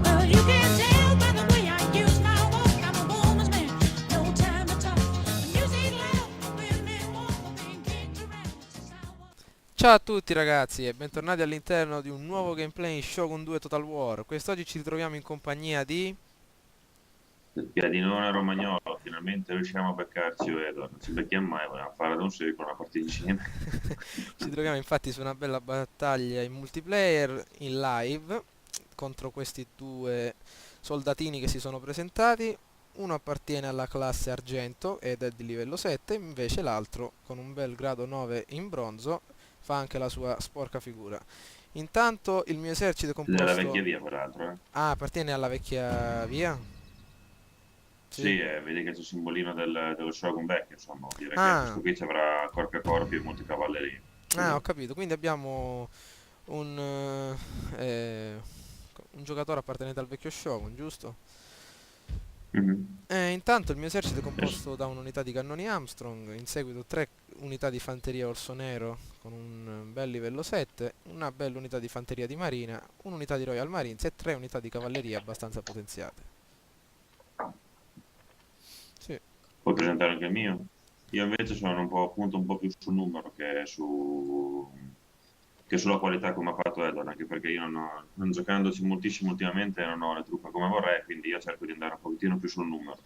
Well, you can tell by the way I use my walk. I'm a woman's man, no time to talk. Music loud, women walk, being kicked around since I was. Ciao a tutti ragazzi e bentornati all'interno di un nuovo gameplay in Shogun 2 Total War. Quest'oggi ci ritroviamo in compagnia di... Il piadinone romagnolo, finalmente riusciamo a beccarci, io Edo. Non ci becchiamo mai, volevamo fare da un secolo una partita insieme. Ci troviamo infatti su una bella battaglia in multiplayer, in live, contro questi due soldatini che si sono presentati. Uno appartiene alla classe argento ed è di livello 7, invece l'altro, con un bel grado 9 in bronzo, fa anche la sua sporca figura. Intanto il mio esercito è Della composto... vecchia via, peraltro. Ah, appartiene alla vecchia via? Sì, vedi che c'è il simbolino dello Shogun vecchio, insomma, vuol dire che Ah, questo qui ci avrà corpi a corpi e molti cavallerie. ho capito. Quindi abbiamo un, eh, un giocatore appartenente al vecchio Shogun, giusto? Mhm. Intanto il mio esercito è Adesso- composto da un'unità di cannoni Armstrong, in seguito 3 unità di fanteria Orso Nero con un bel livello 7, una bella unità di fanteria di marina, un'unità di Royal Marines e 3 unità di cavalleria abbastanza potenziate. Sì. Puoi presentare anche il mio? Io invece sono un po', appunto, un po' più sul numero che sulla qualità come ha fatto Edward, anche perché io non giocandoci moltissimo ultimamente non ho le truppe come vorrei, quindi io cerco di andare un pochettino più sul numero.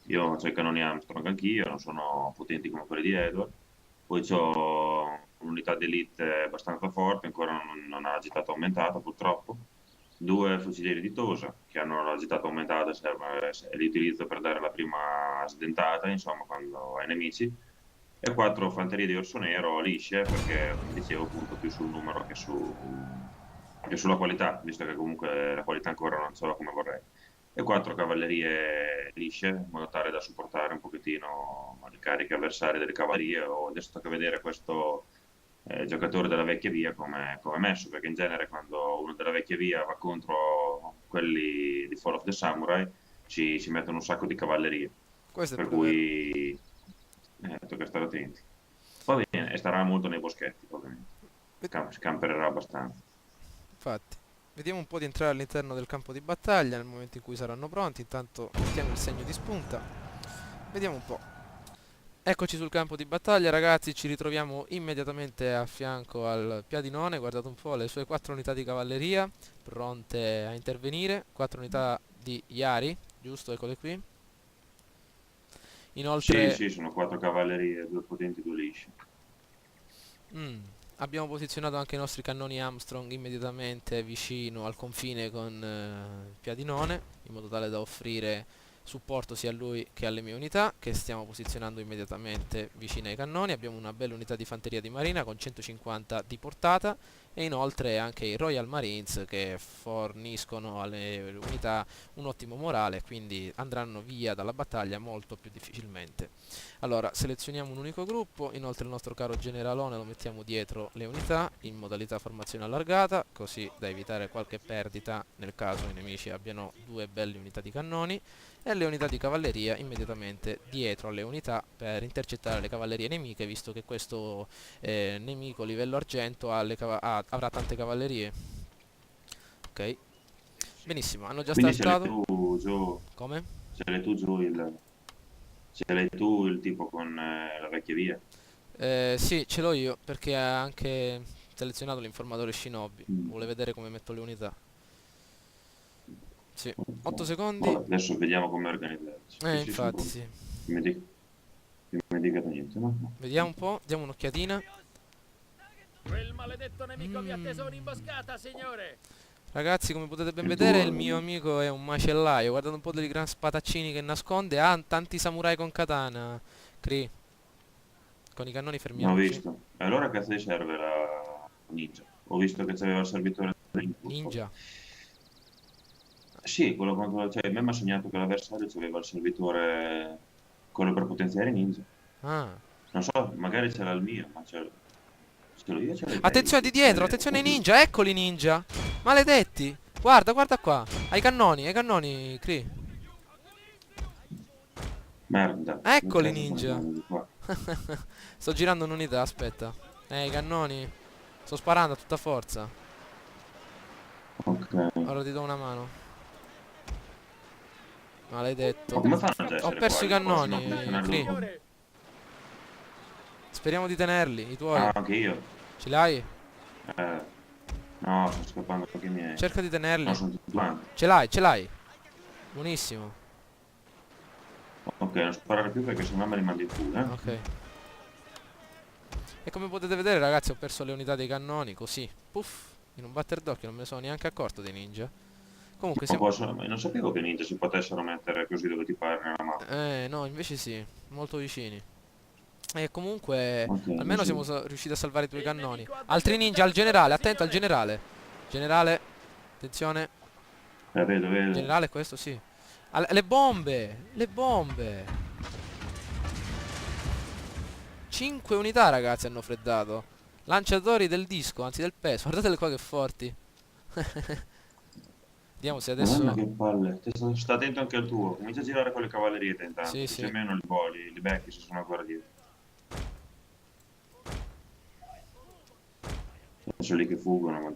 Io ho i cannoni Armstrong anch'io, non sono potenti come quelli di Edward, poi ho un'unità di elite abbastanza forte, ancora non ha l'agitata aumentata purtroppo, due fucilieri di Tosa che hanno l'agitata aumentata e li utilizzo per dare la prima sdentata, insomma, quando ai nemici, e quattro fanterie di Orso Nero lisce, perché come dicevo punto più sul numero che sulla qualità, visto che comunque la qualità ancora non ce l'ho come vorrei. E quattro cavallerie lisce, in modo tale da supportare un pochettino le cariche avversarie delle cavallerie. O adesso tocca vedere questo giocatore della vecchia via come è messo, perché in genere quando uno della vecchia via va contro quelli di Fall of the Samurai ci mettono un sacco di cavallerie, Questo è per pure vero. cui tocca stare attenti. Va bene, e starà molto nei boschetti, ovviamente. Ve- Scampererà abbastanza. Infatti, vediamo un po' di entrare all'interno del campo di battaglia nel momento in cui saranno pronti. Intanto mettiamo il segno di spunta. Vediamo un po'. Eccoci sul campo di battaglia, ragazzi. Ci ritroviamo immediatamente a fianco al Piadinone. Guardate un po' le sue 4 unità di cavalleria pronte a intervenire. 4 unità di Yari, giusto? Eccole qui. Sì, Inoltre sì, sono quattro cavallerie, due potenti, due lisci. Mm, abbiamo posizionato anche i nostri cannoni Armstrong immediatamente vicino al confine con il Piadinone, in modo tale da offrire supporto sia a lui che alle mie unità, che stiamo posizionando immediatamente vicine ai cannoni. Abbiamo una bella unità di fanteria di marina con 150 di portata e inoltre anche i Royal Marines che forniscono alle unità un ottimo morale, quindi andranno via dalla battaglia molto più difficilmente. Allora, selezioniamo un unico gruppo, inoltre il nostro caro generalone lo mettiamo dietro le unità in modalità formazione allargata, così da evitare qualche perdita nel caso i nemici abbiano due belle unità di cannoni, e le unità di cavalleria immediatamente dietro alle unità per intercettare le cavallerie nemiche, visto che questo nemico livello argento avrà tante cavallerie. Ok, benissimo, hanno già Quindi ce l'hai startato. tu giù, Come? ce l'hai tu giù ce l'hai tu il tipo con la vecchia via. Sì, ce l'ho io perché ha anche selezionato l'informatore Shinobi. Mm. Vuole vedere come metto le unità. Sì, 8 Ok. secondi. Vabbè, adesso vediamo come organizzarci. Sì, sì, sono Infatti pronto. sì. Non mi dica, non mi dica niente, no? No. Vediamo un po', diamo un'occhiatina. Quel maledetto nemico vi ha teso Mm. un'imboscata, signore! Ragazzi, come potete ben Il vedere, tuo, il mio amico è un macellaio. Guardate un po' dei gran spadaccini che nasconde. Ha tanti samurai con katana. Cree, con i cannoni ho fermiamoci. visto. E allora cazzo ti serve la ninja? Ho visto che c'aveva il servitore input. Ninja. Sì, quello contro, cioè, a me mi ha segnato che l'avversario aveva il servitore, quello per potenziare i ninja. Ah. Non so, magari c'era il mio, ma ce l'ho io, ce l'hai te, Attenzione di dietro, attenzione ai ninja, eccoli i ninja. Maledetti. Guarda, guarda qua. Ai cannoni, Cree. Merda, che Eccoli i cazzo stanno ninja. facendo di qua? Sto girando un'unità, aspetta. I cannoni. Sto sparando a tutta forza. Ok, Ora ti do una mano. Maledetto. Ma come fanno ad Ho essere perso i qua? Li possono cannoni, funzionare Cree. dopo? Signore, Speriamo di tenerli, i tuoi. Ah, anche io. Ce l'hai? No, sto scappando anche i miei. Cerca di No, tenerli. sono tutti quanti. Ce l'hai, ce l'hai. Buonissimo. Ok, non sparare più perché sennò me li mandi in fuga. Ok. E come potete vedere, ragazzi, ho perso le unità dei cannoni, così. Puff. In un batter d'occhio, non me ne sono neanche accorto dei ninja. Comunque siamo... Non sapevo che i ninja si potessero mettere così dove ti pare nella mappa. No, invece sì, molto vicini. E comunque, Ok, almeno così. siamo riusciti a salvare i tuoi cannoni. Altri ninja al generale, attento al generale. Generale, attenzione. Vedo. Generale, questo sì. Le bombe, le bombe. 5 unità, ragazzi, hanno freddato. Lanciatori del disco, anzi del peso. Guardatele qua che forti. Vediamo se Madonna adesso... che palle. Sta attento anche al tuo. Comincia a girare con le cavallerie te intanto. Sì, Se sì. c'è meno li voli, li becchi se sono ancora dietro. Sono lì che fuggono, ma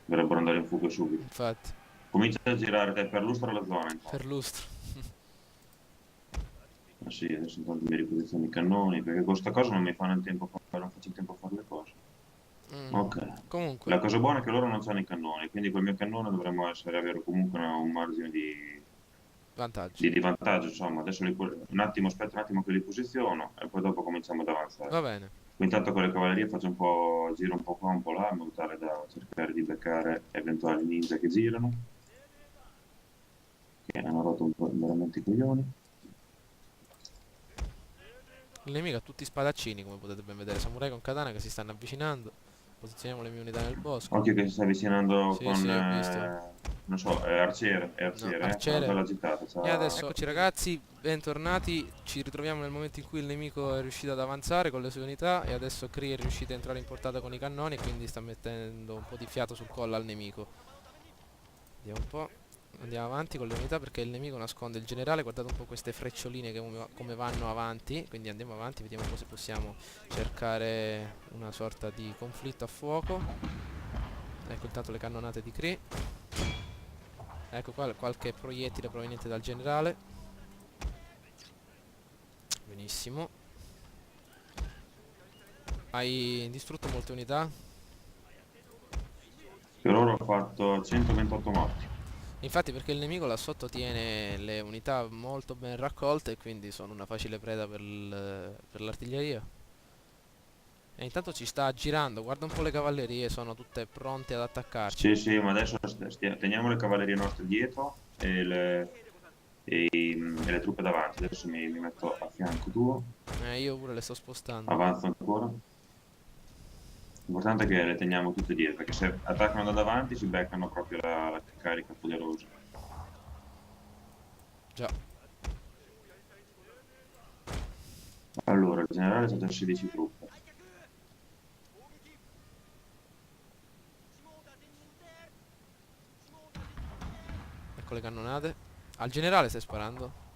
dovrebbero andare in fuga subito. Infatti, Comincia a girare te per lustra la zona intanto. per lustro. Ah sì, adesso intanto mi riposiziono i cannoni, perché questa cosa non mi fanno il tempo non faccio il tempo a fare le cose. Ok. Comunque, La cosa buona è che loro non hanno i cannoni, quindi col mio cannone dovremmo avere comunque un margine vantaggi. di vantaggio, insomma. Adesso un attimo, aspetta un attimo che li posiziono e poi dopo cominciamo ad avanzare. Va bene. Intanto con le cavallerie faccio un po', giro un po' qua, un po' là, in modo tale da cercare di beccare eventuali ninja che girano, che hanno rotto un po' veramente i coglioni. Il nemico ha tutti spadaccini, come potete ben vedere. Samurai con katana che si stanno avvicinando. Posizioniamo le mie unità nel bosco. Occhio che si sta avvicinando Sì, con, sì, ho visto. non so, è arciere, No, Una arciere. bella gittata. E adesso, eccoci ragazzi, bentornati. Ci ritroviamo nel momento in cui il nemico è riuscito ad avanzare con le sue unità. E adesso Kree è riuscito a entrare in portata con i cannoni. E quindi sta mettendo un po' di fiato sul collo al nemico. Vediamo un po'. Andiamo avanti con le unità perché il nemico nasconde il generale. Guardate un po' queste freccioline che come vanno avanti. Quindi andiamo avanti, vediamo un po' se possiamo cercare una sorta di conflitto a fuoco. Ecco intanto le cannonate di Kree. Ecco qua qualche proiettile proveniente dal generale. Benissimo. Hai distrutto molte unità. Per ora ho fatto 128 morti. Infatti perché il nemico là sotto tiene le unità molto ben raccolte e quindi sono una facile preda per l'artiglieria. E intanto ci sta girando, guarda un po' le cavallerie, sono tutte pronte ad attaccarci. Sì, ma adesso teniamo le cavallerie nostre dietro e le truppe davanti. Adesso mi metto a fianco tuo, Io pure le sto spostando. avanzo ancora. L'importante è che le teniamo tutte dietro, perché se attaccano da davanti si beccano proprio la carica poderosa. Già. Allora, il generale c'ha già 16 truppe. Ecco le cannonate. Al generale stai sparando.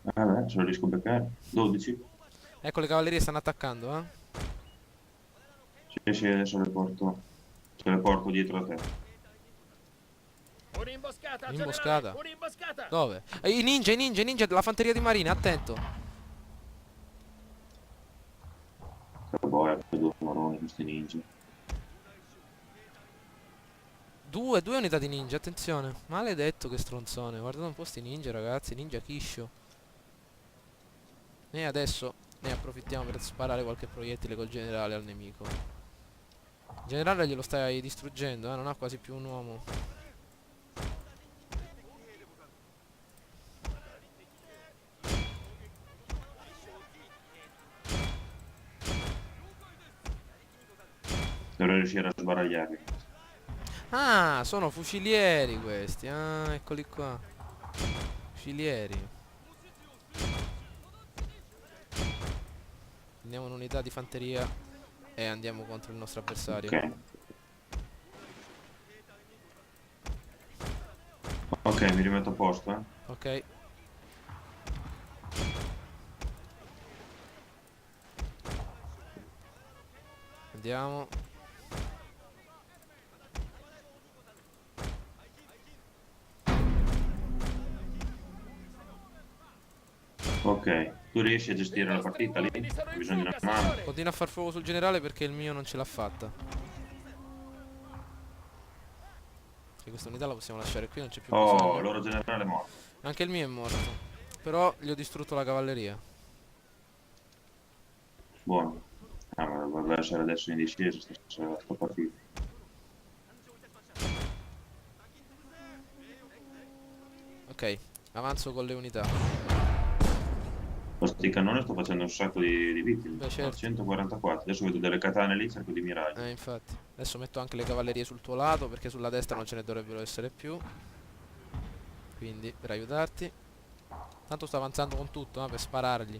Vabbè, se lo riesco a beccare. 12. Ecco le cavallerie stanno attaccando, eh. Sì, adesso se le porto dietro a te. Un'imboscata, Un'imboscata. generale, un'imboscata. Dove? I ninja, della fanteria di marina, attento. Che boia, due maroni questi ninja. Due unità di ninja, attenzione. Maledetto che stronzone. Guardate un po' sti ninja, ragazzi. Ninja Kisho. E adesso ne approfittiamo per sparare qualche proiettile col generale al nemico. Il generale glielo stai distruggendo, non ha quasi più un uomo. Dovrei riuscire a sbaragliarli. Ah, sono fucilieri questi. Ah, eccoli qua. Fucilieri. Prendiamo un'unità di fanteria e andiamo contro il nostro avversario. Ok. Ok, mi rimetto a posto, eh. Ok. Andiamo. Ok, tu riesci a I gestire la nostri partita lì? uomini sono Hai in bisogno di fuga, una mano? signore. Continua a far fuoco sul generale perché il mio non ce l'ha fatta. E questa unità la possiamo lasciare qui, non c'è più Oh, bisogno. il loro generale è morto. Anche il mio è morto. Però gli ho distrutto la cavalleria. Buono. Ah, ma dovrebbe essere adesso in discesa sta partita. Ok, avanzo con le unità. Con sti cannoni sto facendo un sacco di vittime. Beh, certo. 144. Adesso vedo delle katane lì, cerco di mirargli. Infatti. Adesso metto anche le cavallerie sul tuo lato perché sulla destra non ce ne dovrebbero essere più. Quindi, per aiutarti. Tanto sto avanzando con tutto, per sparargli.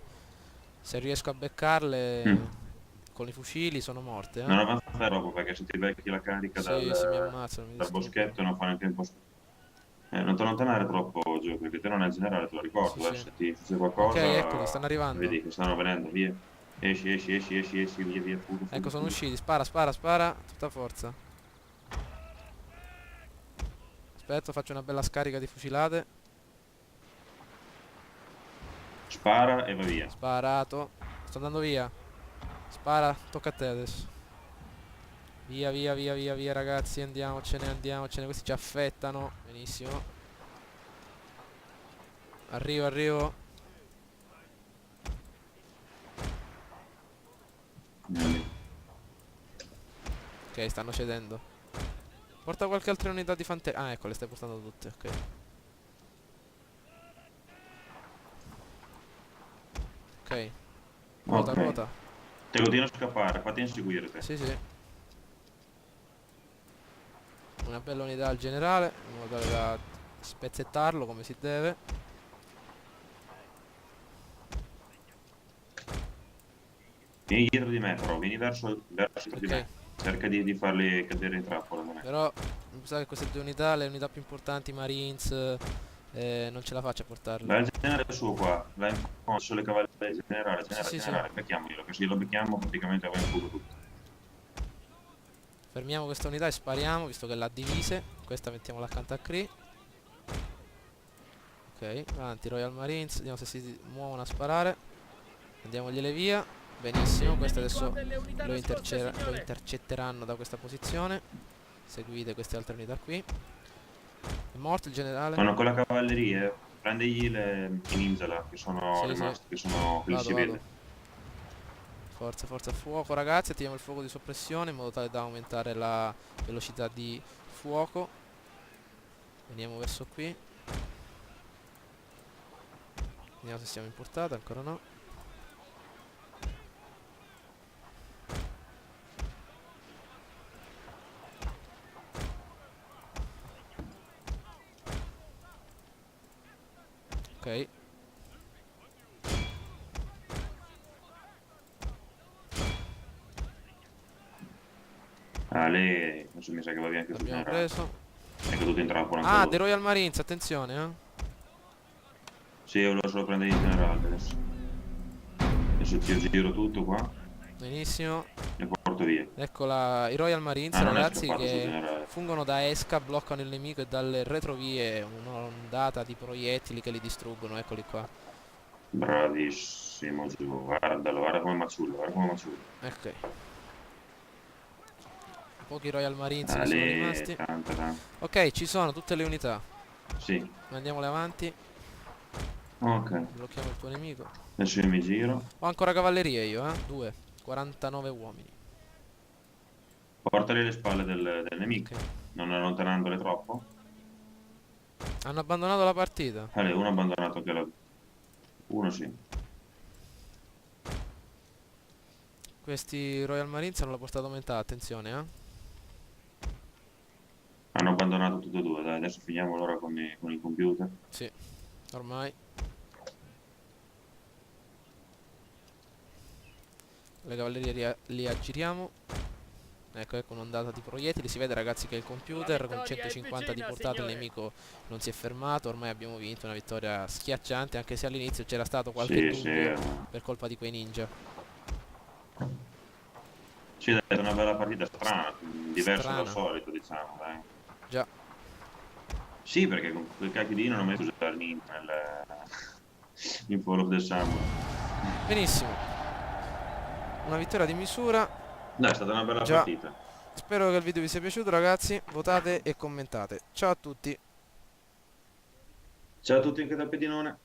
Se riesco a beccarle Mm. con i fucili sono morte, Non avanzare troppo perché se ti becchi la carica Sì, sì, mi ammazzano, mi dal distruggono. boschetto non fa neanche tempo. Non ti allontanare troppo giù perché te non è il generale, te lo ricordo. Sì, sì. Se ti succede qualcosa, Ok, eccoli, stanno arrivando. vedi che stanno venendo, via. Esci, via, via, fuga, Ecco, sono fuga. usciti. Spara, spara, spara. Tutta forza. Aspetta, faccio una bella scarica di fucilate. Spara e va via. Sparato. Sto andando via. Spara, tocca a te adesso. Via, via, via, via, via, ragazzi. Andiamocene, andiamocene. Questi ci affettano. Benissimo. Arrivo, arrivo. Ok, stanno cedendo. Porta qualche altra unità di fanteria. Ah, ecco, le stai portando tutte, ok. Ok. Quota, Ok. quota. Te continua a scappare, fatti inseguire te. Sì, sì. Una bella unità al generale, in modo tale da spezzettarlo come si deve. Vieni dietro di me, però, vieni verso di Ok. me. Cerca di farli cadere in trappola. non è. Però mi sa che queste due unità, le unità più importanti, Marines, non ce la faccio a portarle. Vai il generale suo qua, vai in fondo sulle cavallerie, generale, Sì, sì, generale, becchiamolo, che se lo becchiamo praticamente va in fuga tutto. Fermiamo questa unità e spariamo, visto che l'ha divise. Questa mettiamola accanto a Cree. Ok, avanti Royal Marines, vediamo se si muovono a sparare. Andiamogliele via. Benissimo, queste adesso lo intercetteranno da questa posizione. Seguite queste altre unità qui. È morto il generale? Sono con la cavalleria, prendegli i ninja là, che sono Sì, rimasti, che sono quelli Vado, si vado. vede. Forza, forza, fuoco ragazzi, attiviamo il fuoco di soppressione in modo tale da aumentare la velocità di fuoco. Veniamo verso qui. Vediamo se siamo in portata, ancora no. Ok. Ah, lei, adesso mi sa che va via anche sul L'abbiamo generale. preso. È caduto in trappola anche Ah, lui. The Royal Marines, attenzione, Sì, io volevo solo prendere il generale adesso. Adesso ti giro tutto qua Benissimo. e porto via. Ecco i Royal Marines, Ah, non è ragazzi, scappato sul che generale. fungono da esca, bloccano il nemico e dalle retrovie un'ondata di proiettili che li distruggono. Eccoli qua. Bravissimo giù, guardalo, guarda come maciullo, guarda come maciullo. Ok. Pochi Royal Marines Ah, ne sono lì, rimasti. tanta. Ok, ci sono tutte le unità. Sì, Andiamole avanti. ok. Blocchiamo il tuo nemico. Adesso io mi giro. Ho ancora cavalleria io, 2. 49 uomini. Portali alle spalle del nemico, Ok. non allontanandole troppo. Hanno abbandonato la partita. Allora, uno ha abbandonato anche la. Uno sì. Questi Royal Marines hanno la portata aumentata, attenzione, Hanno abbandonato tutti e due, dai, adesso finiamo l'ora con il computer. Sì, ormai. Le cavallerie li aggiriamo. Ecco, ecco un'ondata di proiettili. Si vede ragazzi che il computer con 150 di portata il nemico non si è fermato. Ormai abbiamo vinto una vittoria schiacciante, anche se all'inizio c'era stato qualche Sì, dubbio sì. per colpa di quei ninja. Sì, dai, è una bella partita strana, diversa Strana. dal solito, diciamo, dai. Già. Sì, perché con quel cacchio di non ho mai usato il ninja in Fall of the Summer. Benissimo. Una vittoria di misura. Dai, è stata una bella Già. partita. Spero che il video vi sia piaciuto, ragazzi. Votate e commentate. Ciao a tutti. Ciao a tutti anche da Pedinone.